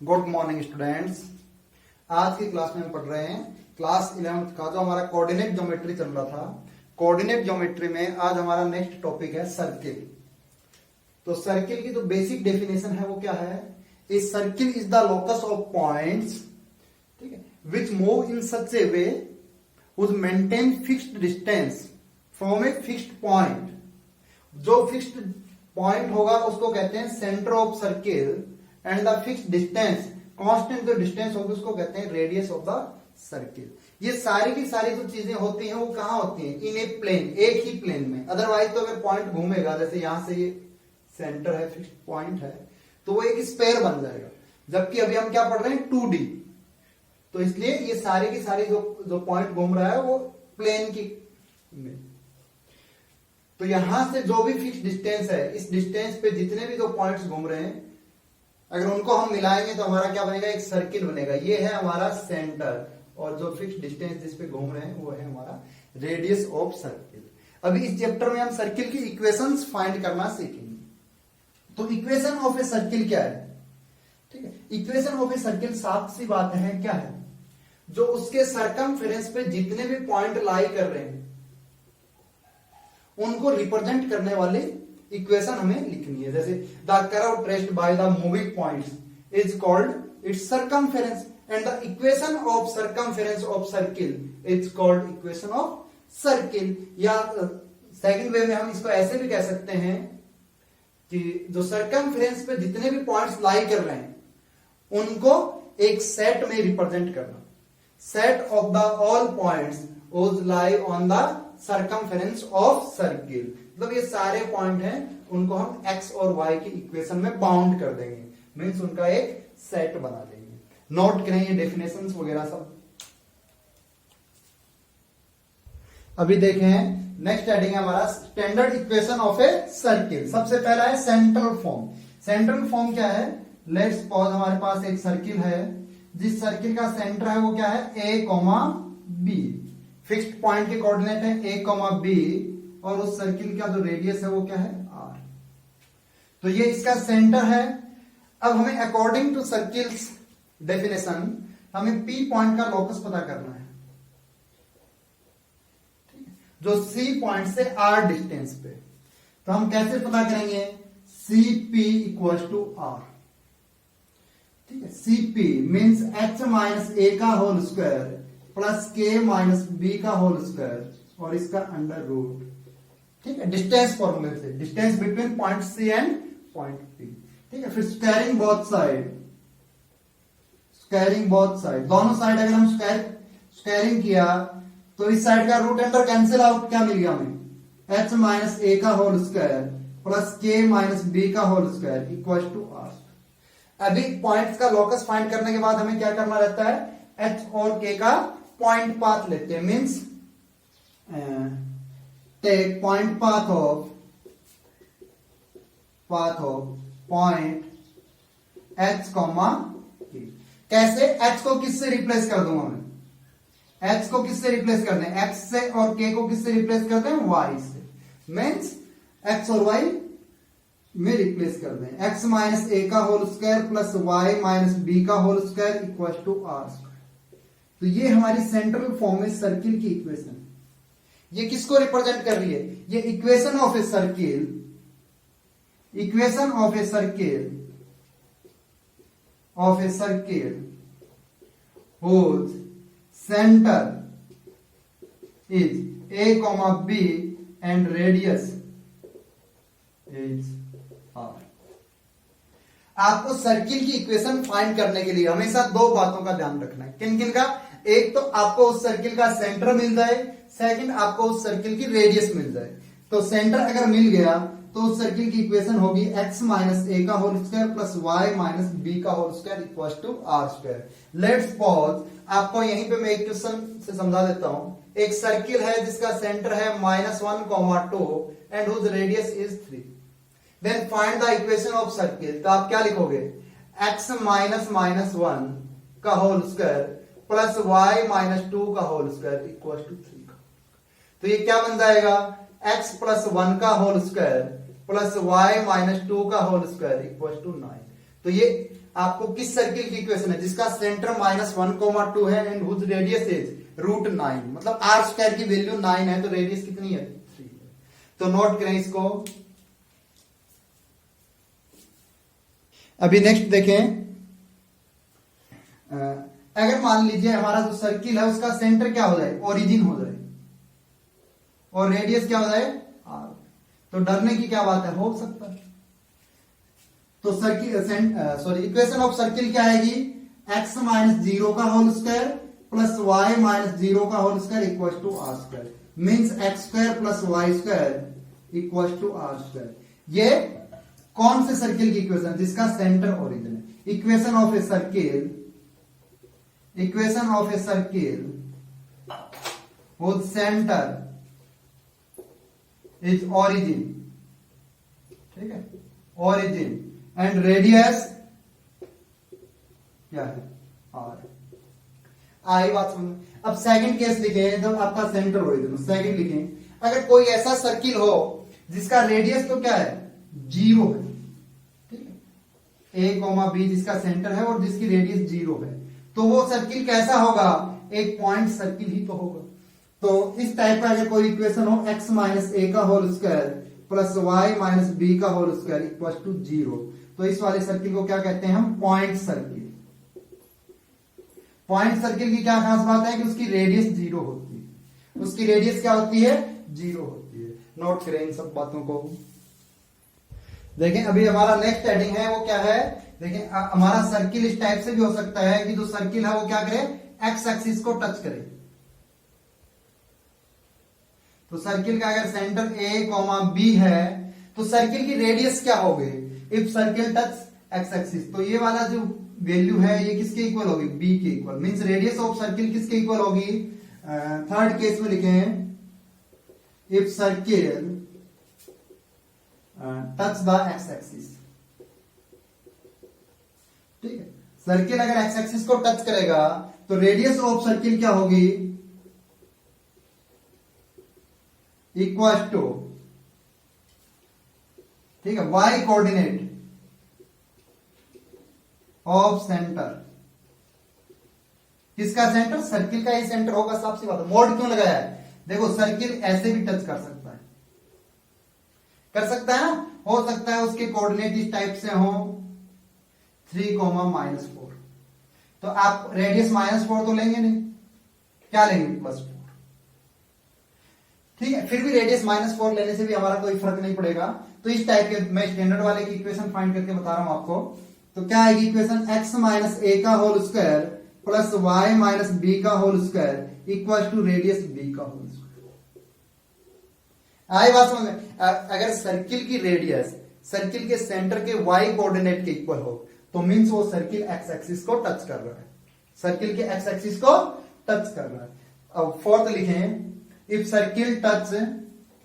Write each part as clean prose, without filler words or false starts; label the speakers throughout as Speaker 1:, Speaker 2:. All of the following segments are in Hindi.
Speaker 1: Good morning students. आज की क्लास में हम पढ़ रहे हैं क्लास 11th का जो हमारा कोऑर्डिनेट ज्योमेट्री चल रहा था। कोऑर्डिनेट ज्योमेट्री में आज हमारा नेक्स्ट टॉपिक है सर्किल। तो सर्किल की जो बेसिक डेफिनेशन है वो क्या है? A circle is the locus of points, ठीक है, which move in such A way would maintain fixed distance from a fixed point. जो फिक्स्ड पॉइंट होगा उसको कहते हैं centre of circle, and the fixed distance, constant जो डिस्टेंस होगी उसको कहते हैं रेडियस ऑफ द सर्किल। ये सारी की सारी जो चीजें होती हैं वो कहां होती हैं? इन ए प्लेन, एक ही प्लेन में। अदरवाइज तो अगर पॉइंट घूमेगा, जैसे यहां से ये सेंटर है, फिक्स्ड पॉइंट है, तो वो एक स्पेयर बन जाएगा। जबकि अभी हम क्या पढ़ रहे हैं? 2D। तो इसलिए ये सारी की सारी जो पॉइंट घूम रहा है वो प्लेन की में। तो यहां से जो भी फिक्स डिस्टेंस है, इस डिस्टेंस पे जितने भी जो पॉइंट्स घूम रहे हैं, अगर उनको हम मिलाएंगे तो हमारा क्या बनेगा? एक सर्किल बनेगा। ये है हमारा सेंटर, और जो फिक्स डिस्टेंस जिस पे घूम रहे हैं वो है हमारा रेडियस ऑफ सर्किल। अभी इस चैप्टर में हम सर्किल की इक्वेशंस फाइंड करना सीखेंगे। तो इक्वेशन ऑफ ए सर्किल क्या है? ठीक है, इक्वेशन ऑफ ए सर्किल साफ सी बात है, क्या है? जो उसके सरकमफेरेंस पे जितने भी पॉइंट लाई कर रहे हैं उनको रिप्रेजेंट करने वाली इक्वेशन हमें लिखनी है। जैसे the curve traced by the moving points is called its circumference, and the equation of circumference of circle is called equation of circle. या सेकंड वे में हम इसको ऐसे भी कह सकते हैं कि जो सरकमफेरेंस पे जितने भी पॉइंट्स लाई कर रहे हैं उनको एक सेट में रिप्रेजेंट करना। Set of the all points would lie on the circumference of circle. मतलब ये सारे पॉइंट हैं, उनको हम x और y की इक्वेशन में बाउंड कर देंगे, मींस उनका एक सेट बना देंगे। नोट करें ये डेफिनेशंस वगैरह सब। अभी देखें नेक्स्ट हेडिंग है हमारा standard equation of a circle. सबसे पहला है सेंट्रल फॉर्म। सेंट्रल फॉर्म क्या है? लेट्स सपोज हमारे पास एक सर्किल है, जिस सर्किल का सेंटर है वो क्या है? a, b। फिक्स्ड पॉइंट के कोऑर्डिनेट है a, b, और उस सर्किल का जो रेडियस है वो क्या है? r। तो ये इसका सेंटर है। अब हमें अकॉर्डिंग टू सर्किल्स डेफिनेशन हमें p पॉइंट का लोकस पता करना है, ठीक है, जो c पॉइंट से r डिस्टेंस पे। तो हम कैसे पता करेंगे? cp इक्वल टू r, ठीक है। cp means h minus a का whole square plus k minus b का होल स्क्वायर और इसका अंडर रूट, ठीक है, डिस्टेंस फॉर्मूले से, distance between point c and point p, ठीक है। फिर squaring both side, squaring both side, दोनों साइड अगर हम स्क्वायरिंग किया तो इस साइड का रूट अंडर कैंसिल आउट, क्या मिल गया हमें? h माइनस a का whole square plus k minus b का whole square equal to r। अभी पॉइंट्स का लोकस फाइंड करने के बाद हमें क्या करना रहता है? h और k का पॉइंट पाथ लेते हैं, means take point path of point h, k। कैसे? h को किससे रिप्लेस कर दूंगा मैं? h को किससे रिप्लेस कर दें? x से, और k को किससे रिप्लेस कर दें? y से। मीन्स x और y में रिप्लेस कर दें। x माइनस a का whole square plus y minus b का whole square equal to r square. तो ये हमारी सेंट्रल फॉर्म में सर्किल की इक्वेशन। ये किसको रिप्रेजेंट कर रही है? ये equation of a circle, equation of a circle whose center is a, b and radius is r। आपको सर्किल की इक्वेशन फाइंड करने के लिए हमेशा दो बातों का ध्यान रखना है। किन किन का? एक तो आपको उस सर्किल का सेंटर मिल जाए, सेकंड आपको उस सर्किल की रेडियस मिल जाए। तो सेंटर अगर मिल गया तो उस सर्किल की इक्वेशन होगी x माइनस a का whole square plus y minus b का whole square equal to r square. Let's suppose, आपको यहीं पे मैं एक क्वेश्चन से समझा देता हूं। एक सर्किल है जिसका सेंटर है -1, 2 and whose radius is 3। Then find the equation of circle. तो आप क्या लिखोगे? x माइनस -1 का whole square plus y minus 2 का होल स्क्वायर इक्वल टू 3 का। तो ये क्या बन जाएगा? x प्लस 1 का whole square plus y minus 2 का होल स्क्वायर इक्वल टू 9। तो ये आपको किस सर्किल की इक्वेशन है जिसका सेंटर -1,2 है एंड हुज रेडियस इज √9, मतलब आर स्क्वायर की वैल्यू 9 है तो रेडियस कितनी है 3 है। तो नोट करें इसको। अभी नेक्स्ट देखें, अगर मान लीजिए हमारा जो सर्किल है उसका सेंटर क्या हो जाए, ओरिजिन हो जाए, और रेडियस क्या हो जाए आर, तो डरने की क्या बात है, हो सकता है। तो सर्किल इक्वेशन ऑफ सर्किल क्या आएगी, x - 0 का होल स्क्वायर प्लस y - 0 का whole square equal to are square, means x² plus y² equal to are square. ये कौन से सर्किल की इक्वेशन, जिसका सेंटर ओरिजिन है। Equation of a circle whose center is origin, ठीक है, origin एंड रेडियस क्या है आर। आई बात समझ। अब सेकंड केस लिखे, जब आपका सेंटर ओरिजिन, सेकंड लिखे, अगर कोई ऐसा सर्किल हो जिसका रेडियस तो क्या है 0 है, ठीक है, a, b जिसका सेंटर है और जिसकी रेडियस 0 है, तो वो सर्किल कैसा होगा, एक पॉइंट सर्किल ही तो होगा। तो इस टाइप का अगर कोई इक्वेशन हो x - a का whole square plus y - b का होल स्क्वायर इक्वल टू 0, तो इस वाले सर्किल को क्या कहते हैं हम, पॉइंट सर्किल। पॉइंट सर्किल की क्या खास बात है कि उसकी रेडियस 0 होती है, उसकी रेडियस क्या होती है 0 होती है। नोट करें इन सब बातों को। देखें अभी हमारा नेक्स्ट हेडिंग है वो क्या है, देखें हमारा सर्किल इस टाइप से भी हो सकता है कि जो सर्किल है वो क्या करे, एक्स एक्सिस को टच करे। तो सर्किल का अगर सेंटर a, b है तो सर्किल की रेडियस क्या होगी, if circle touch x axis, तो ये वाला जो वैल्यू है ये किसके इक्वल होगी, b के equal, means radius of circle किसके इक्वल होगी। थर्ड केस में लिखें, if circle touch the X axis, ठीक है, सर्किल अगर एक्स एक्सिस को टच करेगा तो रेडियस ऑफ सर्किल क्या होगी, इक्वल टू, ठीक है, y कोऑर्डिनेट ऑफ सेंटर, किसका सेंटर, सर्किल का ही सेंटर होगा, साफ सी बात है। मोड क्यों लगाया है, देखो सर्किल ऐसे भी टच कर सकता है, कर सकता है ना, हो सकता है उसके कोऑर्डिनेट इस टाइप से हो 3, -4, तो आप रेडियस -4 तो लेंगे नहीं, क्या लेंगे +4, ठीक है, फिर भी रेडियस -4 लेने से भी हमारा कोई फर्क नहीं पड़ेगा। तो इस टाइप के मैं स्टैंडर्ड वाले की इक्वेशन फाइंड करके बता रहा हूं आपको। तो क्या आएगी इक्वेशन, x - a का whole square plus y - b का whole square equal to radius b का होल स्क्वायर। आई बात समझ में। अगर सर्किल की रेडियस सर्किल के सेंटर के y कोऑर्डिनेट के इक्वल हो तो मींस वो सर्किल एक्स एक्सिस को टच कर रहा है, सर्किल के एक्स एक्सिस को टच कर रहा है। अब फोर्थ लिखें, if circle touch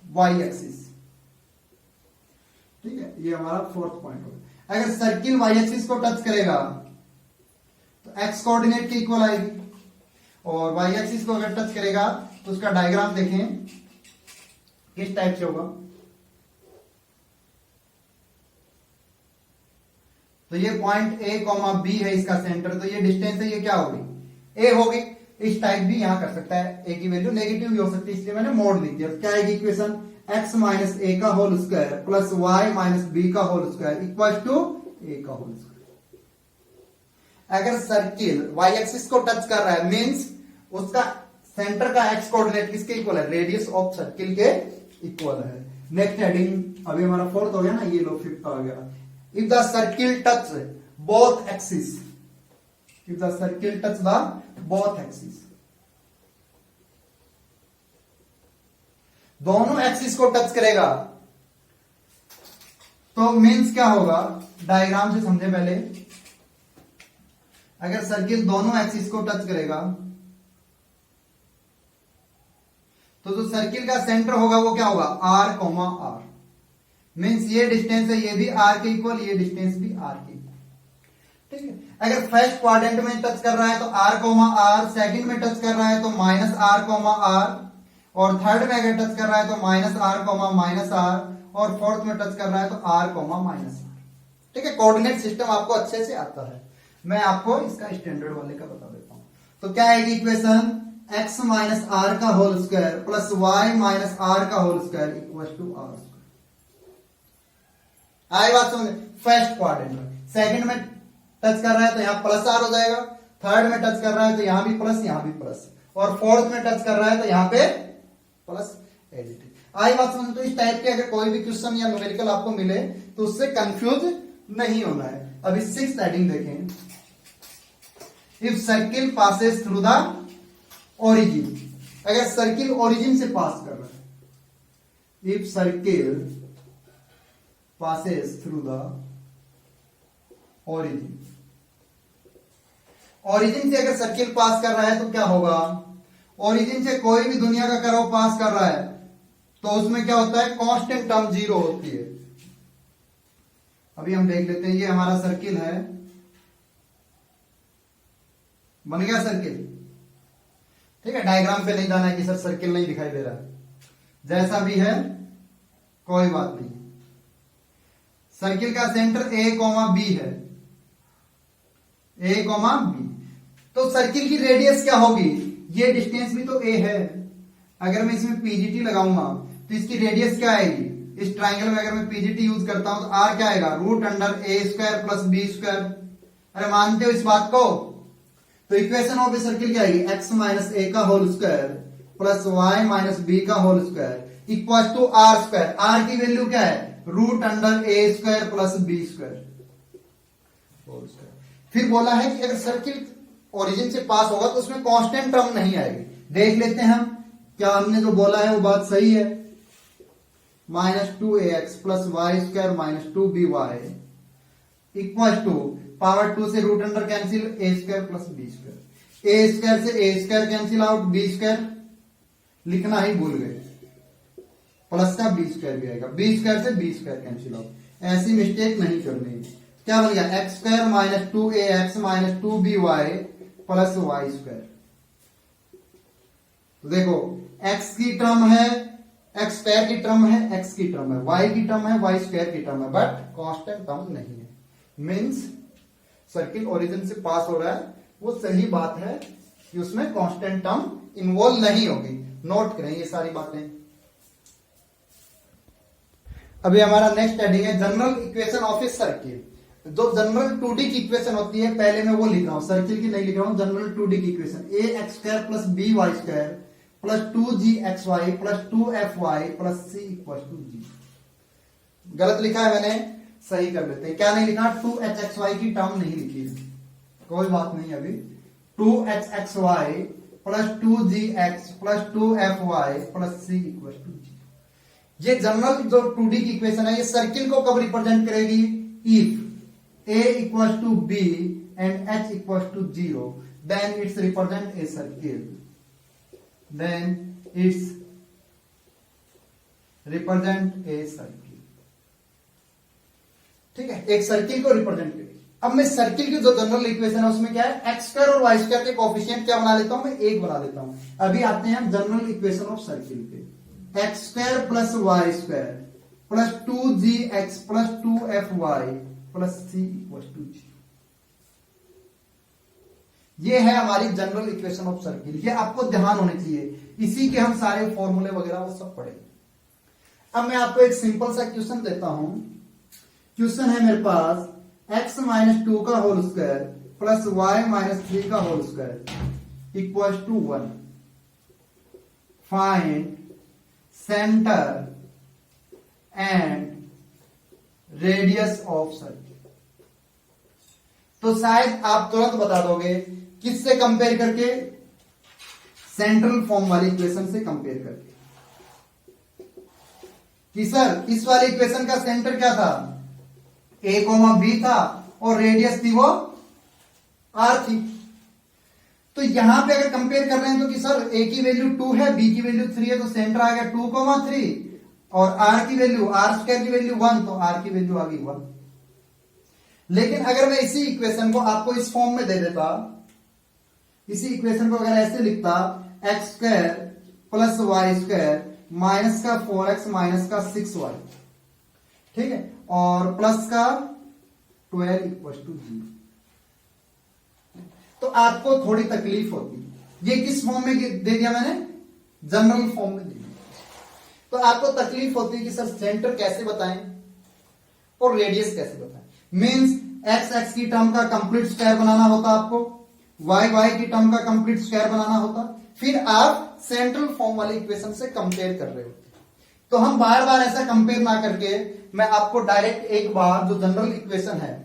Speaker 1: y axis, ठीक है, ये हमारा फोर्थ पॉइंट होगा। अगर सर्किल y एक्सिस को टच करेगा तो x कोऑर्डिनेट के इक्वल आएगी, और y एक्सिस को अगर टच करेगा तो उसका डायग्राम देखें किस टाइप से होगा। तो ये पॉइंट a, b है इसका सेंटर, तो ये डिस्टेंस है, ये क्या होगी a होगी। इस टाइप भी यहां कर सकता है, a की वैल्यू नेगेटिव भी हो सकती है, इसलिए मैंने मोड लिख दिया। क्या आएगी इक्वेशन, x - a का whole square plus y - b का whole square equal to a का होल स्क्वायर। अगर सर्किल y एक्सिस को टच कर रहा है मींस उसका सेंटर का x कोऑर्डिनेट किसके इक्वल है, रेडियस ऑफ सर्किल के इक्वल है। नेक्स्ट हेडिंग अभी हमारा फोर्थ हो गया ना, ये लो फिफ्थ आ गया। If the circle touch both axis, if the circle touch the both axis, दोनों एक्सिस को टच करेगा तो मींस क्या होगा, डायग्राम से समझे पहले। अगर सर्किल दोनों एक्सिस को टच करेगा तो जो सर्किल का सेंटर होगा वो क्या होगा, r, r, मींस ये डिस्टेंस है, ये भी r के इक्वल, ये डिस्टेंस भी r के इक्वल, ठीक है। अगर फर्स्ट क्वाड्रेंट में टच कर रहा है तो r, r, सेकंड में टच कर रहा है तो -r, r, और थर्ड में अगर टच कर रहा है तो -r, r, और फोर्थ में टच कर रहा है तो r, r, ठीक है, कोऑर्डिनेट सिस्टम आपको अच्छे से आता है। मैं आपको इसका स्टैंडर्ड वाले का बता देता हूं। तो क्या आएगी इक्वेशन, x माइनस आर का whole square plus Y minus R का whole square equal to are square. आई बात समझ। फर्स्ट क्वाड्रेंट में, सेकंड में टच कर रहा है तो यहां प्लस आर हो जाएगा, थर्ड में टच कर रहा है तो यहां भी प्लस, यहां भी प्लस, और फोर्थ में टच कर रहा है तो यहां पे प्लस एडिटिव। आई बात समझ। तो इस टाइप के अगर कोई भी क्वेश्चन या न्यूमेरिकल आपको मिले तो उससे कंफ्यूज नहीं होना है। अभी 6th हेडिंग देखें, if circle passes through the origin, अगर सर्किल ओरिजिन से पास कर रहा है, if circle passes through the origin, origin से अगर सर्किल पास कर रहा है तो क्या होगा, ओरिजिन से कोई भी दुनिया का कर्व पास कर रहा है तो उसमें क्या होता है, कांस्टेंट टर्म 0 होती है। अभी हम देख लेते हैं, ये हमारा सर्किल है, बन गया सर्किल, ठीक है। डायग्राम पे नहीं जाना है कि सर सर्किल नहीं दिखाई दे रहा है, जैसा भी है कोई बात नहीं। सर्किल का सेंटर a, b है, a, b। तो सर्किल की रेडियस क्या होगी, ये डिस्टेंस भी तो a है। अगर मैं इसमें पीजीटी लगाऊंगा तो इसकी रेडियस क्या आएगी, इस ट्राइंगल में अगर मैं पीजीटी यूज करता हूं तो r क्या आएगा, root under a square plus b square. अरे मानते हो इस बात को? तो इक्वेशन ऑफ ए सर्किल क्या आएगी, x माइनस ए का whole square plus Y minus B का whole square equal to are square. R की वैल्यू क्या है, root under A square plus B square whole square. फिर बोला है कि अगर सर्किल ओरिजिन से पास होगा तो उसमें कांस्टेंट टर्म नहीं आएगी। देख लेते हैं हम, क्या हमने जो बोला है वो बात सही है। Minus 2ax plus Y square minus 2by equal to power 2 से root under cancel a square plus b square. a square से a square cancel out, b square लिखना ही भूल गए, प्लस का b स्क्वायर भी आएगा, b स्क्वायर से b स्क्वायर कैंसिल आउट। ऐसी मिस्टेक नहीं करनी। क्या बन गया, x square minus 2ax minus 2by plus Y square. तो देखो x की टर्म है, एक्स स्क्वायर की टर्म है, x की टर्म है, y की टर्म है, y स्क्वायर की टर्म है, बट कांस्टेंट टर्म नहीं है। मींस सर्किल ओरिजिन से पास हो रहा है, वो सही बात है कि उसमें कांस्टेंट टर्म इन्वॉल्व नहीं होगी। नोट करें ये सारी बातें। अभी हमारा नेक्स्ट हेडिंग है general equation of a circle. जो जनरल 2D की इक्वेशन होती है, पहले मैं वो लिख रहा हूं, सर्किल की नहीं लिख रहा हूं, जनरल 2D की equation A X square plus B Y square plus 2gxy plus 2fy plus c equal to जी। गलत लिखा है मैंने, सही कर लेते हैं। क्या नहीं लिखा, 2hxy की टर्म नहीं लिखी है, कोई बात नहीं। अभी 2hxy plus 2gx plus 2fy plus c equal to g. ये जनरल जो 2D की इक्वेशन है, ये सर्किल को कब रिप्रेजेंट करेगी, if a equal to b and h equal to 0 then it's represent a circle, then it's represent a circle। ठीक है, एक सर्किल को रिप्रेजेंट करेगी। अब मैं सर्किल की जो जनरल इक्वेशन है उसमें क्या है, एक्स स्क्वायर और वाई स्क्वायर के कोफिशिएंट क्या बना लेता हूं मैं, 1 बना लेता हूं। अभी आते हैं हम जनरल इक्वेशन ऑफ सर्किल पे। X square plus Y square plus 2gx plus 2fy plus c equal to g. ये है हमारी जनरल इक्वेशन ऑफ सर्किल। ये आपको ध्यान होने चाहिए, इसी के हम सारे फॉर्मूले वगैरह वो सब पढ़े। अब मैं आपको एक सिंपल सा क्वेश्चन देता हूं। क्वेश्चन है मेरे पास, x माइनस 2 का whole square plus Y minus 3 का whole square equal to 1। Find centre and radius of circle. तो शायद आप तुरंत बता दोगे, किससे कंपेयर करके, सेंट्रल फॉर्म वाली इक्वेशन से कंपेयर करके। कि सर इस वाली इक्वेशन का सेंटर क्या था, a, b था और रेडियस थी वो r थी। तो यहां पे अगर कंपेयर कर रहे हैं तो कि सर a की वैल्यू 2 है, b की वैल्यू 3 है, तो सेंटर आ गया 2,3 और r की वैल्यू, r स्क्वायर की वैल्यू 1, तो r की वैल्यू आ गई 1। लेकिन अगर मैं इसी इक्वेशन को आपको इस फॉर्म में दे देता, इसी इक्वेशन को अगर ऐसे लिखता, x square plus Y square minus का 4x माइनस का 6y, ठीक है, और प्लस का 12 इक्वल टू 0। तो आपको थोड़ी तकलीफ होती है, ये किस फॉर्म में दे दिया मैंने, जनरल फॉर्म में दे दिया, तो आपको तकलीफ होती है कि सर सेंटर कैसे बताएं और रेडियस कैसे बताएं। मींस एक्स एक्स की टर्म का कंप्लीट स्क्वायर बनाना होता आपको, वाई वाई की टर्म का कंप्लीट स्क्वायर बनाना होता, फिर आप सेंट्रल फॉर्म वाले इक्वेशन से कंपेयर कर रहे होते। तो हम बार बार ऐसा कंपेयर ना करके मैं आपको डायरेक्ट एक बार जो जनरल इक्वेशन है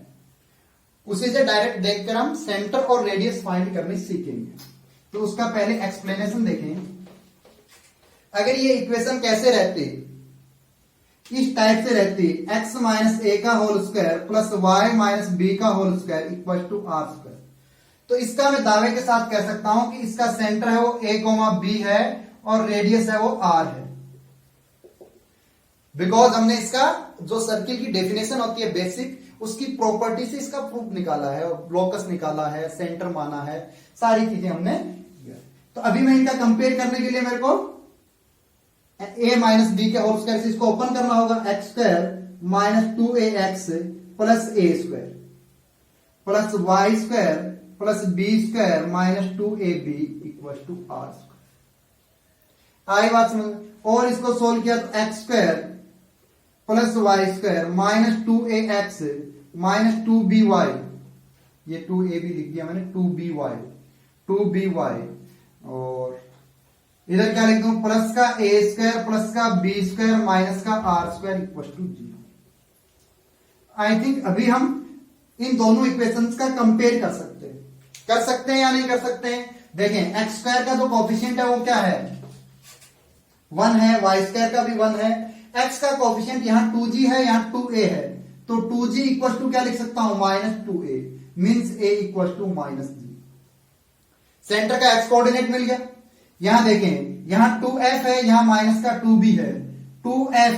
Speaker 1: उसी से डायरेक्ट देखकर हम सेंटर और रेडियस फाइंड करनी सीखेंगे। तो उसका पहले एक्सप्लेनेशन देखें। अगर ये इक्वेशन कैसे रहती, इस टाइप से रहती, x माइनस ए का whole square plus Y minus B का whole square equal to are square, तो इसका मैं दावे के साथ कह सकता हूं कि इसका सेंटर है वो a कोमा बी है और रेडियस है वो r है। बिकॉज हमने इसका जो सर्किल की डेफिनेशन होती है बेसिक, उसकी प्रॉपर्टी से इसका प्रूफ निकाला है, लोकस निकाला है, सेंटर माना है, सारी चीजें हमने किया। तो अभी मैं इनका कंपेयर करने के लिए मेरे को a माइनस बी के होल स्क्वायर से इसको ओपन करना होगा, x square minus 2ax plus a square plus Y square plus B square minus 2ab equal to are square. आई बात समझ। और इसको सोल्व किया तो x square plus Y square minus 2ax minus 2by, ये 2ab लिख दिया मैंने, 2by, और इधर क्या लिख दूं, प्लस का a स्क्वायर प्लस का b स्क्वायर माइनस का r square equal to 0। I think अभी हम इन दोनों इक्वेशंस का कंपेयर कर सकते हैं या नहीं कर सकते हैं। देखें एक्स स्क्वायर का जो कोफिशिएंट है वो क्या है, 1 है, वाई स्क्वायर का भी 1 है, एक्स का कोफिशिएंट यहां 2g है, यहां 2a है, तो 2g इक्वल टू क्या लिख सकता हूं, minus 2a, means a equal to minus g। Center का एक्स कोऑर्डिनेट मिल गया। यहां देखें, यहां 2f है, यहां माइनस का 2b है, 2f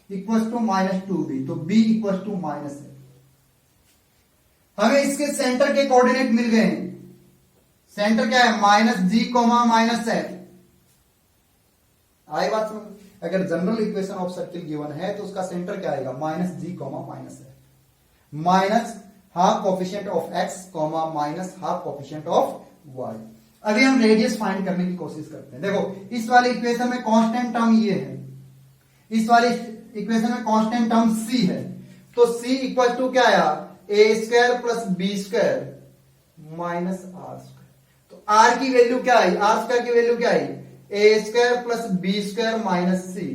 Speaker 1: equal to minus 2b, तो b इक्वल टू माइनस है। हमें इसके सेंटर के कोऑर्डिनेट मिल गए। सेंटर क्या है, माइनस जी कोमा माइनस एफ। आई बात समझ। अगर general equation of circle given है तो उसका सेंटर क्या आएगा, minus ji comma minus f, minus half coefficient of x comma minus half coefficient of y. अभी हम रेडियस फाइंड करने की कोशिश करते हैं। देखो इस वाली इक्वेशन में कांस्टेंट टर्म ये है, इस वाली इक्वेशन में कांस्टेंट टर्म c है, तो c इक्वल टू क्या आया, a square plus b square minus R square. तो r की वैल्यू क्या आई, r स्क्वायर की वैल्यू क्या आई, a square plus b square minus c।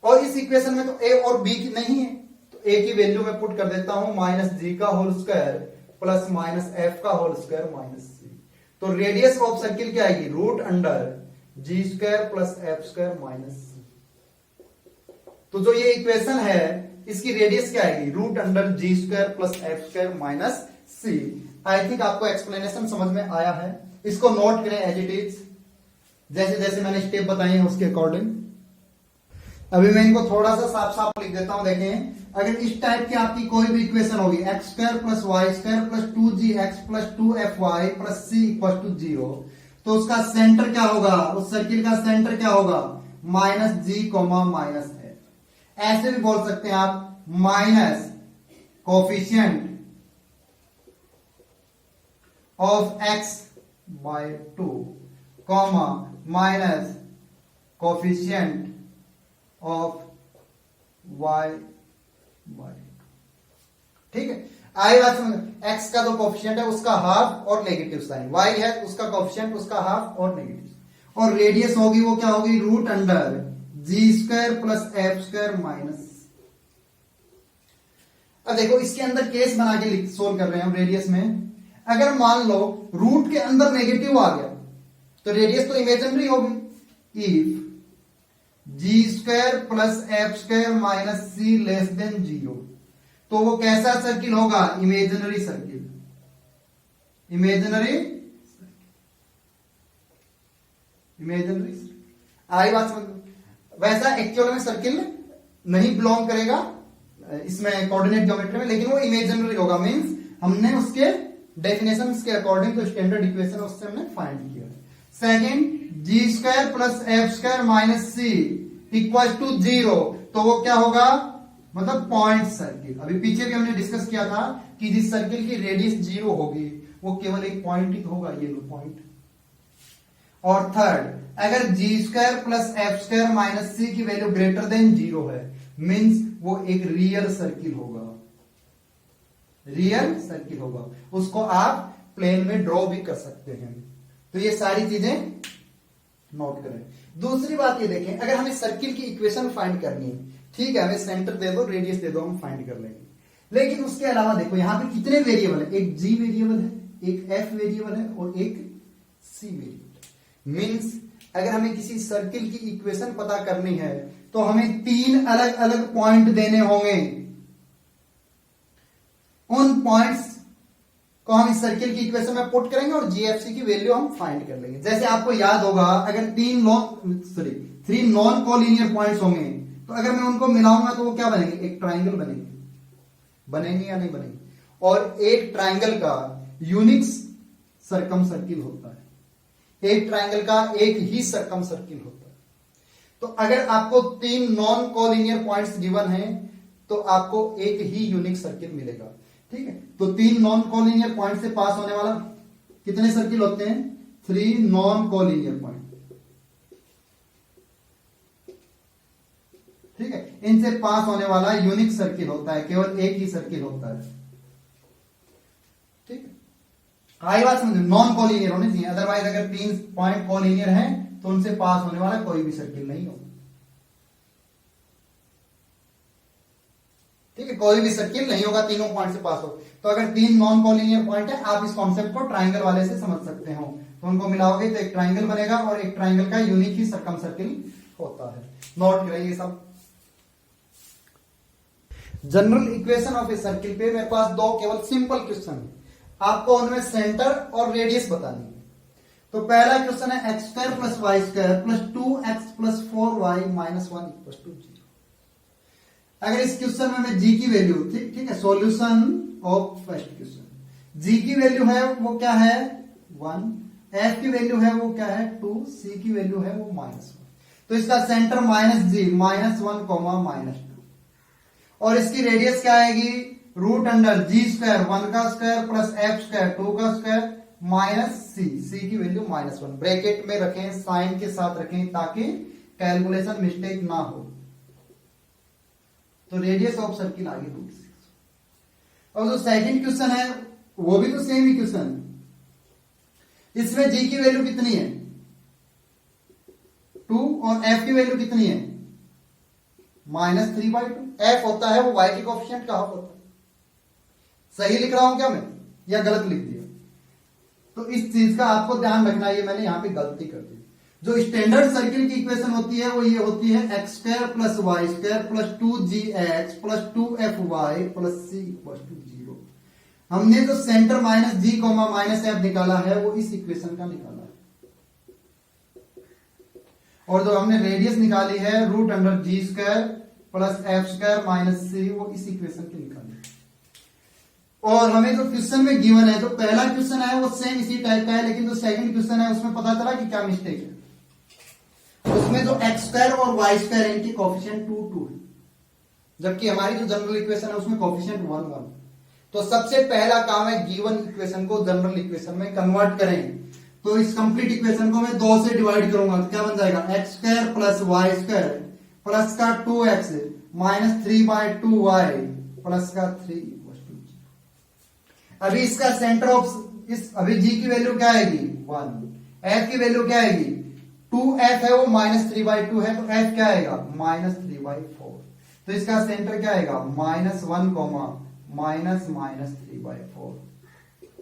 Speaker 1: और इस इक्वेशन में तो a और b की नहीं है, तो a की वैल्यू मैं पुट कर देता हूं माइनस जी का whole square plus minus f का होल स्क्वायर माइनस c। तो रेडियस ऑफ सर्किल क्या आएगी, रूट अंडर जी square plus F square minus c। तो जो ये इक्वेशन है इसकी रेडियस क्या आएगी, root under ji square plus F square minus c। I think आपको एक्सप्लेनेशन समझ में आया है। इसको नोट करें एज इट इज, जैसे जैसे मैंने स्टेप बताए हैं उसके अकॉर्डिंग। अभी मैं इनको थोड़ा सा साफ साफ लिख देता हूं। देखें, अगर इस टाइप की आपकी कोई भी इक्वेशन होगी, X square plus Y square plus 2gx plus 2fy plus c equal to 0, तो उसका सेंटर क्या होगा, उस सर्किल का सेंटर क्या होगा, माइनस जी कोमा माइनस एफ। ऐसे भी बोल सकते हैं आप, minus coefficient of x by 2 comma minus coefficient of y by 2। ठीक है, आई बात समझ। x का जो कोफिशिएंट है उसका हाफ और नेगेटिव साइन, y है उसका कोफिशिएंट उसका हाफ और नेगेटिव, और रेडियस होगी वो क्या होगी, रूट अंडर जी square plus F square minus. अब देखो इसके अंदर केस बना के सोल्व कर रहे हैं हम रेडियस में। अगर मान लो रूट के अंदर नेगेटिव आ गया तो रेडियस तो इमेजिनरी होगी। If G square plus F square minus C less than 0, तो वो कैसा सर्किल होगा, इमेजिनरी सर्किल, इमेजिनरी आई बात समझ। वैसा एक्चुअल में सर्किल नहीं बिलोंग करेगा इसमें कोऑर्डिनेट ज्योमेट्री में, लेकिन वो इमेजिनरी होगा। मींस हमने उसके डेफिनेशन के अकॉर्डिंग जो स्टैंडर्ड इक्वेशन उससे हमने फाइंड किया। Second, G square plus F square minus C equal to 0, तो वो क्या होगा, मतलब पॉइंट सर्किल। अभी पीछे भी हमने डिस्कस किया था कि जिस सर्किल की रेडियस 0 होगी वो केवल एक पॉइंट ही होगा, ये लो पॉइंट। और थर्ड, अगर g square plus F square minus c की वैल्यू ग्रेटर देन 0 है, मीन्स वो एक रियल सर्किल होगा, रियल सर्किल होगा। उसको आप प्लेन में ड्रॉ भी कर सकते हैं। तो ये सारी चीजें नोट करें। दूसरी बात ये देखें, अगर हमें सर्किल की इक्वेशन फाइंड करनी है, ठीक है, हमें सेंटर दे दो, रेडियस दे दो, हम फाइंड कर लेंगे। लेकिन उसके अलावा देखो यहां पे कितने वेरिएबल है, एक जी वेरिएबल है, एक एफ वेरिएबल है और एक सी वेरिएबल। मींस अगर हमें किसी सर्किल की इक्वेशन पता करनी है तो हमें 3 अलग अलग पॉइंट देने होंगे। उन पॉइंट्स को हम इस सर्किल की इक्वेशन में पुट करेंगे और जीएफसी की वैल्यू हम फाइंड कर लेंगे। जैसे आपको याद होगा, अगर 3 नॉन कोलिनियर पॉइंट्स होंगे तो अगर मैं उनको मिलाऊंगा तो वो क्या बनेंगे, एक ट्राइंगल बनेंगे। बनेंगे या नहीं बनेंगे? और एक ट्राइंगल का यूनिक सरकम सर्किल होता है, एक ट्राइंगल का एक ही सरकम सर्किल होता है। तो अगर आपको 3 नॉन कोलिनियर पॉइंट्स गिवन है तो आपको एक ही यूनिक सर्किल मिलेगा, ठीक है। तो 3 नॉन कोलिनियर पॉइंट से पास होने वाला कितने सर्किल होते हैं, 3 नॉन कोलिनियर पॉइंट, ठीक है। इनसे पास होने वाला यूनिक सर्किल होता है, केवल एक ही सर्किल होता है, ठीक है। आई बात समझो, नॉन कोलिनियर होने चाहिए, अदरवाइज अगर 3 पॉइंट कोलिनियर हैं तो उनसे पास होने वाला कोई भी सर्किल नहीं होगा, ठीक है। कोई भी सर्किल नहीं होगा तीनों पॉइंट से पास हो। तो अगर 3 नॉन कोलिनियर पॉइंट है, आप इस कॉन्सेप्ट को ट्राइंगल वाले से समझ सकते हो। तो उनको मिलाओगे तो एक ट्राइंगल बनेगा और एक ट्राइंगल का यूनिक ही सर्कम सर्किल होता है। नोट करें ये सब। General equation of a circle पे मेरे पास 2 केवल सिंपल क्वेश्चन है, आपको उनमें सेंटर और रेडियस बतानी है। तो पहला क्वेश्चन है x square plus Y square plus 2x plus 4y minus 1 equal to 0। अगर इस क्वेश्चन में मैं जी की वैल्यू, ठीक है, सॉल्यूशन ऑफ फर्स्ट क्वेश्चन, जी की वैल्यू है वो क्या है 1, एफ की वैल्यू है वो क्या है 2, सी की वैल्यू है वो -1। तो इसका सेंटर -g -1 -2 और इसकी रेडियस क्या आएगी रूट अंडर जी स्क्वायर 1 का स्क्वायर प्लस एफ स्क्वायर 2 का स्क्वायर माइनस सी की वैल्यू -1। ब्रैकेट में रखें, साइन के साथ रखें ताकि कैलकुलेशन मिस्टेक ना हो। तो रेडियस ऑफ सर्किल आ गई √6। और जो सेकंड क्वेश्चन है वो भी तो सेम ही क्वेश्चन है। इसमें जी की वैल्यू कितनी है 2 और एफ की वैल्यू कितनी है -3/2। एफ होता है वो वाई के कोएफिशिएंट का हाफ होता है। सही लिख रहा हूं क्या मैं या गलत लिख दिया? तो इस चीज का आपको ध्यान रखना है, ये मैंने यहां पे गलती कर दी। जो स्टैंडर्ड सर्किल की इक्वेशन होती है वो ये होती है x square plus Y square plus 2gx plus 2fy plus c equal to 0। हमने जो सेंटर -g -f निकाला है वो इस इक्वेशन का निकाला है, और जो हमने रेडियस निकाली है रूट अंडर जी square plus F square minus c वो इस इक्वेशन की निकाली है। और हमें जो क्वेश्चन में गिवन है, जो पहला क्वेश्चन है वो सेम इसी टाइप का है, लेकिन जो सेकंड क्वेश्चन है उसमें पता चला कि क्या मिस्टेक है। उसमें जो एक्स स्क्वायर और वाई स्क्वायर इनकी कोएफिशिएंट 2 है, जबकि हमारी जो जनरल इक्वेशन है उसमें कोएफिशिएंट 1 तो सबसे पहला काम है गिवन इक्वेशन को जनरल इक्वेशन में कन्वर्ट करें। तो इस कंप्लीट इक्वेशन को मैं 2 से डिवाइड करूंगा तो क्या बन जाएगा X square plus Y square plus का 2x माइनस 3/2y प्लस का 3 इक्वल टू 0। अभी इसका सेंटर ऑफ इस, अभी g की वैल्यू क्या आएगी 1, f की वैल्यू क्या आएगी 2f है वो -3/2 है, तो f क्या आएगा -3/4। तो इसका सेंटर क्या आएगा -1 -3/4।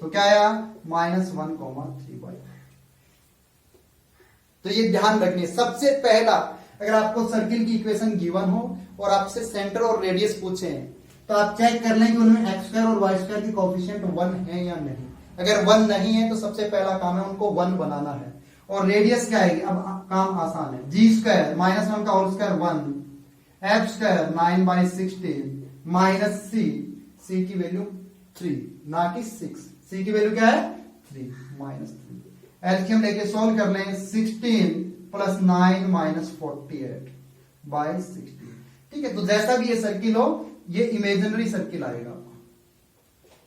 Speaker 1: तो क्या आया -1 3/4। तो ये ध्यान रखनी, सबसे पहला अगर आपको सर्किल की इक्वेशन गिवन हो और आपसे सेंटर और रेडियस पूछे तो आप चेक कर लें कि उनमें एक्स स्क्वायर और वाई स्क्वायर की कोएफिशिएंट 1 है या नहीं। अगर 1 नहीं है तो सबसे पहला काम है उनको 1 बनाना है। और रेडियस क्या आएगी, अब काम आसान है, जी स्क्वायर -1 का whole square 1, f square 9/16 minus c की वैल्यू 3 ना कि 6, सी की वैल्यू क्या है 3 -3। एलसीएम लेके सॉल्व कर लें 16 + 9 - 48/16। ठीक है, तो जैसा भी ये सर्किल हो, ये इमेजिनरी सर्किल आएगा।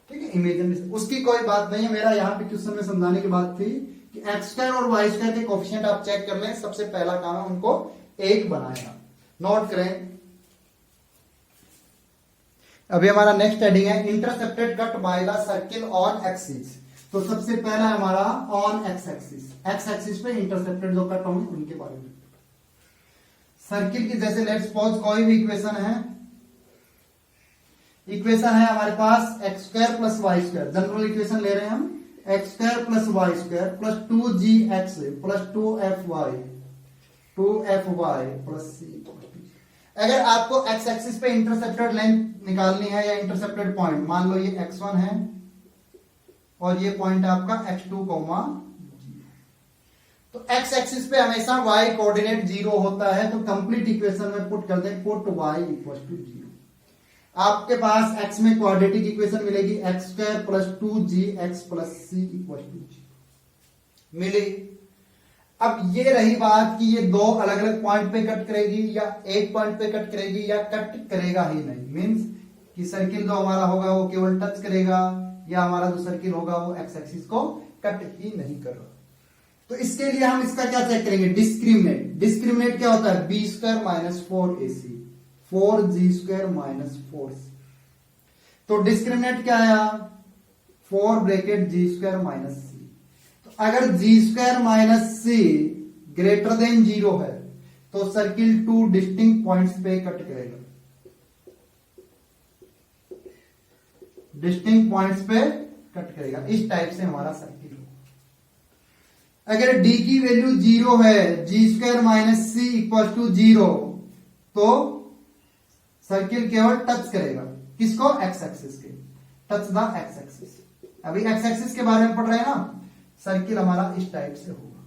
Speaker 1: ठीक है, इमेजिनरी, उसकी कोई बात नहीं है। मेरा यहाँ पे क्वेश्चन में समझाने की बात थी कि एक्स स्क्वायर और वाई स्क्वायर के कोफिशिएंट आप चेक कर लें, सबसे पहला काम है उनको एक बनाना। नोट करें। अभी हमारा नेक्स्ट हेडिंग है intercepted cut by the circle on axis. तो सबसे पहला हमारा on x axis, x axis पे इंटरसेप्टेड जो कट होंगे उनके बारे में। सर्किल की जैसे लेट्स सपोज कोई भी इक्वेशन है, इक्वेशन है हमारे पास x square plus Y square, general equation ले रहे हैं हम, x square plus Y square plus 2gx plus 2fy plus c। अगर आपको एक्स एक्सिस पे इंटरसेप्टेड लेंथ निकालनी है या इंटरसेप्टेड पॉइंट, मान लो ये x1 है और ये पॉइंट आपका x2, तो एक्स एक्सिस पे हमेशा y कोऑर्डिनेट 0 होता है। तो कंप्लीट इक्वेशन में पुट कर दें, पुट y इक्वल टू 0। आपके पास x में क्वाड्रेटिक इक्वेशन मिलेगी X square plus 2gx plus c equal to 0 मिली। अब ये रही बात कि ये दो अलग अलग पॉइंट पे कट करेगी या एक पॉइंट पे कट करेगी या कट करेगा ही नहीं, मींस कि सर्किल जो हमारा होगा वो केवल टच करेगा या हमारा जो सर्किल होगा वो एक्स एक्सिस को कट ही नहीं कर रहा। तो इसके लिए हम इसका क्या चेक करेंगे, डिस्क्रिमिनेट। डिस्क्रिमिनेट क्या होता है, B square minus 4ac 4g square minus 4c। तो डिस्क्रिमिनेट क्या आया, 4 bracket g square minus c। तो अगर g square minus c greater than 0 है तो सर्किल 2 डिस्टिंक्ट पॉइंट्स पे कट करेगा, डिस्टिंक्ट पॉइंट्स पे कट करेगा। इस टाइप से हमारा सर्किल हो। अगर d की वैल्यू 0 है, g square minus c equal to 0, तो सर्किल केवल टच करेगा किसको, एक्स एक्सिस के, टच द एक्स एक्सिस। अभी एक्स एक्सिस के बारे में पढ़ रहे हैं ना, सर्किल हमारा इस टाइप से होगा।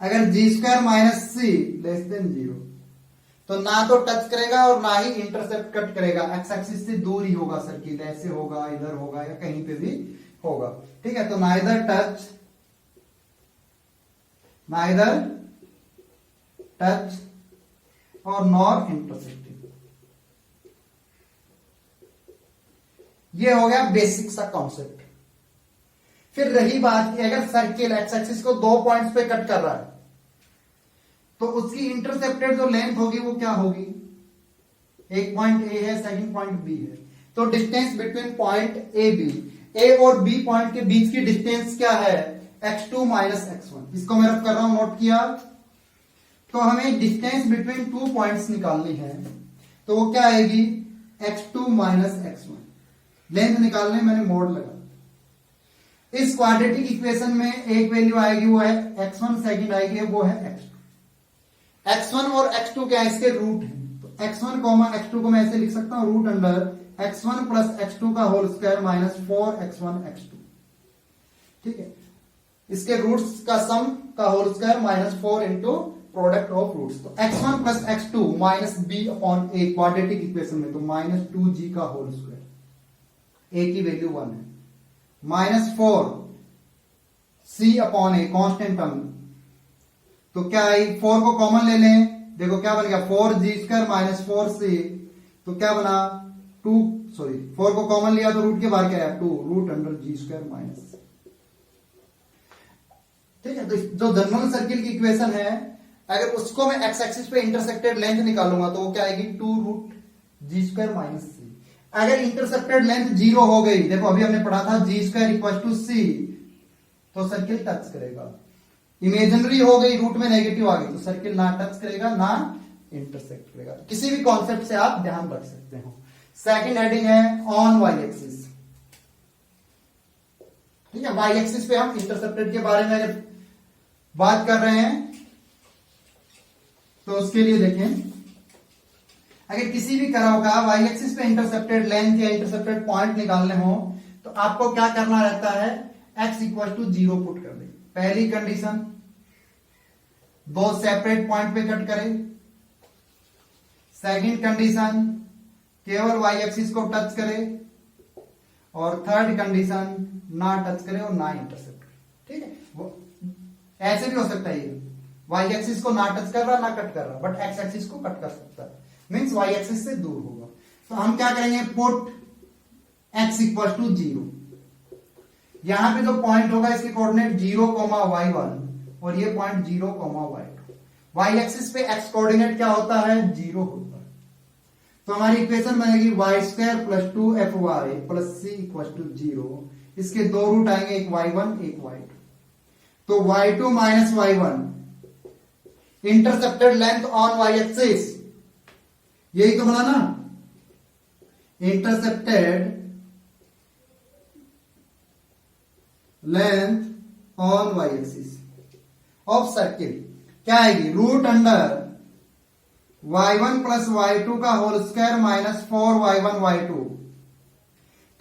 Speaker 1: अगर g square minus C less than 0, तो ना तो टच करेगा और ना ही इंटरसेप्ट कट करेगा, एक्स एक्सिस से दूर ही होगा सर्किल, ऐसे होगा, इधर होगा या कहीं पे भी होगा। ठीक है, तो नाइदर टच और नॉर इंटरसेप्टिंग। ये हो गया बेसिक सा कॉन्सेप्ट। फिर रही बात कि अगर सर्किल एक्स एक्सिस को 2 पॉइंट्स पे कट कर रहा है तो उसकी इंटरसेप्टेड जो लेंथ होगी वो क्या होगी, एक पॉइंट ए है, सेकंड पॉइंट बी है, तो distance between point a b, a और बी पॉइंट के बीच की डिस्टेंस क्या है, x2 माइनस x1। इसको मैं रख कर रहा हूं, नोट किया। तो हमें डिस्टेंस बिटवीन 2 पॉइंट्स निकालनी है, तो वो क्या आएगी, x2 माइनस x1। लेंथ निकालने मैंने मोड लगा। इस क्वाड्रेटिक इक्वेशन में एक वैल्यू आएगी वो है x1, सेकंड आएगी वो है x2। x1 और x2 क्या है, इसके रूट है, तो x1 x2 को मैं ऐसे लिख सकता हूं, root under x1 plus x2 का whole square minus 4x1 x2। ठीक है, इसके रूट्स का सम का whole square minus 4 into product of roots. तो x1 plus x2 minus b upon a quadratic equation में, तो माइनस 2g का होल स्क्वायर, a की वैल्यू 1 है, minus 4 c upon a constant term. तो क्या है, 4 को कॉमन ले लें, देखो क्या बन गया, 4g स्क्वायर माइनस 4c। तो क्या बना, 4 को कॉमन लिया तो रूट के बाहर क्या है, 2 root under g square minus. ठीक है, तो जो जनरल सर्किल की इक्वेशन है, अगर उसको मैं एक्स एक्सिस पे इंटरसेक्टेड लेंथ निकालूंगा तो वो क्या आएगी, 2 रूट जी स्क्वायर माइनस सी। अगर इंटरसेप्टेड लेंथ 0 हो गई, देखो अभी हमने पढ़ा था जी स्क्वायर इक्वल टू सी, तो सर्किल टच करेगा। इमेजिनरी हो गई, रूट में नेगेटिव आ गई, तो सर्किल ना टच करेगा ना इंटरसेक्ट करेगा। किसी भी कॉन्सेप्ट से आप ध्यान रख सकते हो। सेकंड हेडिंग है ऑन वाई एक्सिस। ठीक है, वाई एक्सिस पे हम इंटरसेप्टेड के बारे में अगर बात कर रहे हैं तो उसके लिए देखें, अगर किसी भी कर्व का वाई एक्सिस पे इंटरसेप्टेड लेंथ या इंटरसेप्टेड पॉइंट निकालने हो तो आपको क्या करना रहता है, x इक्वल टू 0 पुट कर दे। पहली कंडीशन, 2 सेपरेट पॉइंट पे कट करे। सेकंड कंडीशन, केवल वाई एक्सिस को टच करे। और थर्ड कंडीशन, ना टच करे और ना इंटरसेप्ट करे। ठीक है, वो ऐसे भी हो सकता है, ये वाई एक्सिस को ना टच कर रहा ना कट कर रहा, बट एक्स एक्सिस को कट कर सकता है। मीन्स वाई एक्सिस से दूर होगा। तो हम क्या करेंगे, पुट x इक्वल टू 0। यहां पे जो पॉइंट होगा इसके कोऑर्डिनेट 0,y1 और ये पॉइंट 0,y2। वाई एक्सिस पे x कोऑर्डिनेट क्या होता है, 0 होता है। तो हमारी इक्वेशन बनेगी y² + 2fy + c equal to 0। इसके दो रूट आएंगे, एक y1 एक y2। तो y2 minus y1 intercepted length on y axis, यही तो बोला ना, intercepted length on y axis of circle क्या आएगी, रूट अंडर y1 + y2 का whole square minus 4y1 y2।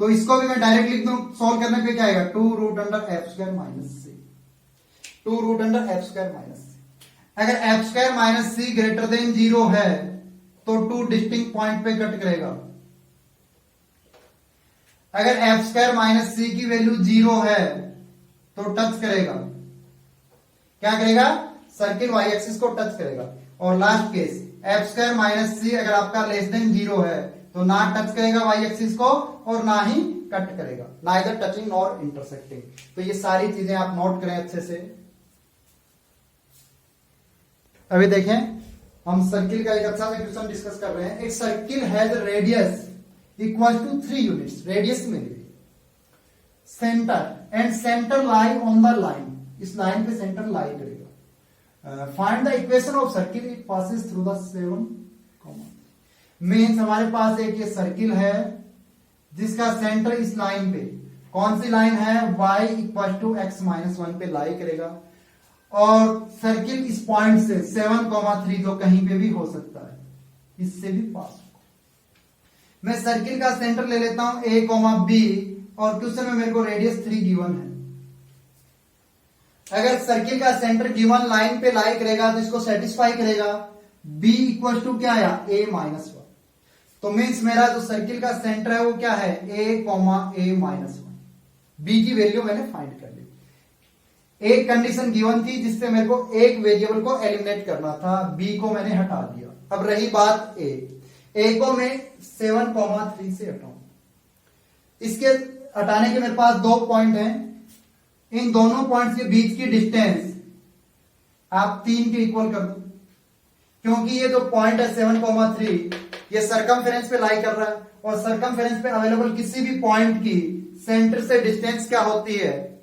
Speaker 1: तो इसको भी मैं डायरेक्ट लिख दूं, सोल्व करने पे क्या आएगा, 2 root under f² minus c, 2 root under f² minus c। अगर f² minus c greater than 0 है तो 2 डिस्टिंक्ट पॉइंट पे कट करेगा। अगर f² माइनस c की वैल्यू 0 है तो टच करेगा, क्या करेगा, सर्किल y एक्सिस को टच करेगा। और last case f² minus c अगर आपका लेस देन 0 है तो ना टच करेगा y एक्सिस को और ना ही कट करेगा, नाइदर टचिंग नॉर इंटरसेक्टिंग। तो ये सारी चीजें आप नोट करें अच्छे से। अभी देखें, हम सर्किल का एक अच्छा सा क्वेश्चन डिस्कस कर रहे हैं। एक circle has radius equal to 3 units, radius मिल गई, centre and centre lie on the line, इस लाइन पे सेंटर लाई करेगा। Find the equation of circle, it passes through the 7, means हमारे पास एक ये सर्किल है जिसका सेंटर इस लाइन पे, कौन सी लाइन है, y equal to x minus 1 पे लाई करेगा। और सर्किल इस पॉइंट से 7,3 जो कहीं पे भी हो सकता है, इससे भी पास होगा। मैं सर्किल का सेंटर ले लेता हूं a, b और क्वेश्चन में मेरे को रेडियस 3 गिवन है। अगर सर्किल का सेंटर गिवन लाइन पे लाई करेगा तो इसको सेटिस्फाई करेगा। b इक्वल टू क्या आया, a माइनस 1। तो मीन्स मेरा जो सर्किल का सेंटर है वो क्या है, a माइनस 1। b की वैल्यू मैंने फाइंड कर ली। एक कंडीशन गिवन थी जिससे मेरे को एक वेरिएबल को एलिमिनेट करना था, b को मैंने हटा दिया। अब रही बात a को मैं 7,3 से हटाऊं। इसके हटाने के मेरे पास 2 पॉइंट हैं, इन दोनों पॉइंट्स के बीच की डिस्टेंस आप 3 के इक्वल कर दो, क्योंकि ये जो पॉइंट है 7,3 ये सरकमफेरेंस पे लाई कर रहा है और सरकमफेरेंस पे अवेलेबल किसी भी पॉइंट की सेंटर से डिस्टेंस क्या होती है,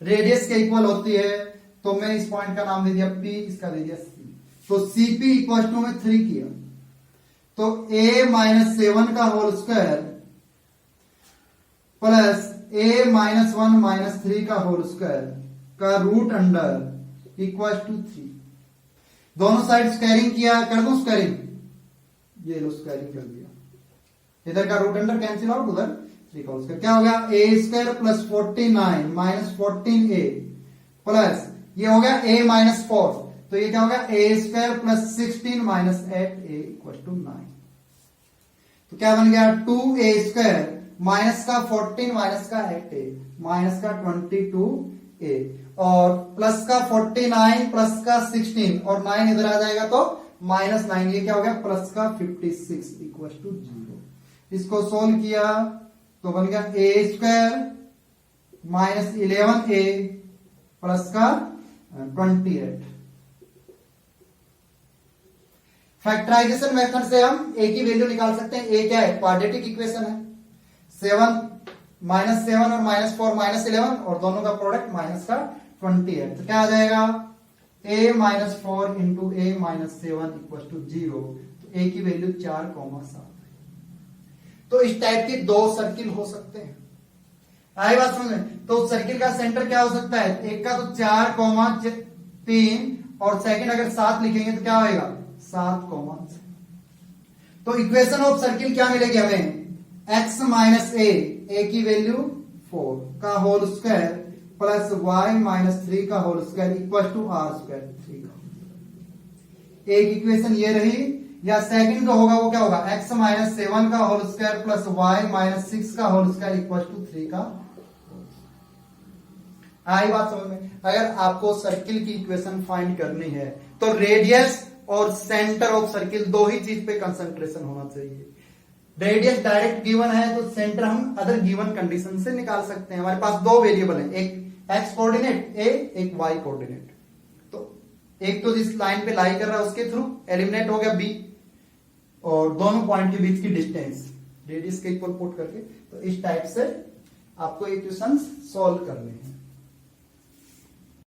Speaker 1: रेडियस के इक्वल होती है। तो मैं इस पॉइंट का नाम दे दिया P, इसका दे दिया C। तो CP इक्वल टू में 3 किया तो a माइनस 7 का whole square plus a minus 1 minus 3 का होल स्क्वायर का रूट अंडर इक्वल टू 3। दोनों साइड स्क्वायरिंग किया, कर दो स्क्वायरिंग, ये लो स्क्वायरिंग कर दिया। इधर का रूट अंडर कैंसिल आउट, उधर 3 का होल स्क्वायर, क्या हो गया a square plus 49 minus 14a plus ये हो गया a माइनस 4, तो ये क्या हो गया a square plus 16 minus 8a equal to 9। तो क्या बन गया 2a स्क्वायर माइनस का 14 माइनस का 8a माइनस का 22a और प्लस का 49 प्लस का 16 और 9 इधर आ जाएगा तो माइनस 9, ये क्या हो गया प्लस का 56 इक्वल टू 0। इसको सोल्व किया तो बन गया a square minus 11a plus का 28। फैक्टराइजेशन मेथड से हम a की वैल्यू निकाल सकते हैं। a क्या है, क्वाड्रेटिक इक्वेशन है, 7 माइनस 7 और माइनस 4 माइनस 11 और दोनों का प्रोडक्ट माइनस का 28। तो क्या आ जाएगा a minus 4 into a minus 7 equal to 0। तो a की वैल्यू 4,7। तो इस टाइप के 2 सर्किल हो सकते हैं, आई बात समझ में। तो सर्किल का सेंटर क्या हो सकता है, एक का तो 4,3 और सेकंड अगर 7 लिखेंगे तो क्या होगा 7,6। तो इक्वेशन ऑफ सर्किल क्या मिलेगी हमें, x माइनस a की वैल्यू 4 का whole square plus y minus 3 का whole square equal to r square 3 का। एक इक्वेशन ये रही, या सेकंड जो होगा वो क्या होगा x माइनस 7 का whole square plus y minus 6 का होल स्क्वायर इक्वल टू 3 का। आई बात समझ में। अगर आपको सर्किल की इक्वेशन फाइंड करनी है तो रेडियस और सेंटर ऑफ सर्किल, दो ही चीज पे कंसंट्रेशन होना चाहिए। रेडियस डायरेक्ट गिवन है तो सेंटर हम अदर गिवन कंडीशन से निकाल सकते हैं। हमारे पास दो वेरिएबल है, एक एक्स कोऑर्डिनेट ए, एक वाई कोऑर्डिनेट। तो एक तो जिस लाइन पे लाई कर रहा है उसके थ्रू एलिमिनेट हो गया बी, और दोनों पॉइंट के बीच की डिस्टेंस रेडियस के इक्वल पुट करके। तो इस टाइप से आपको इक्वेशंस सॉल्व करने हैं।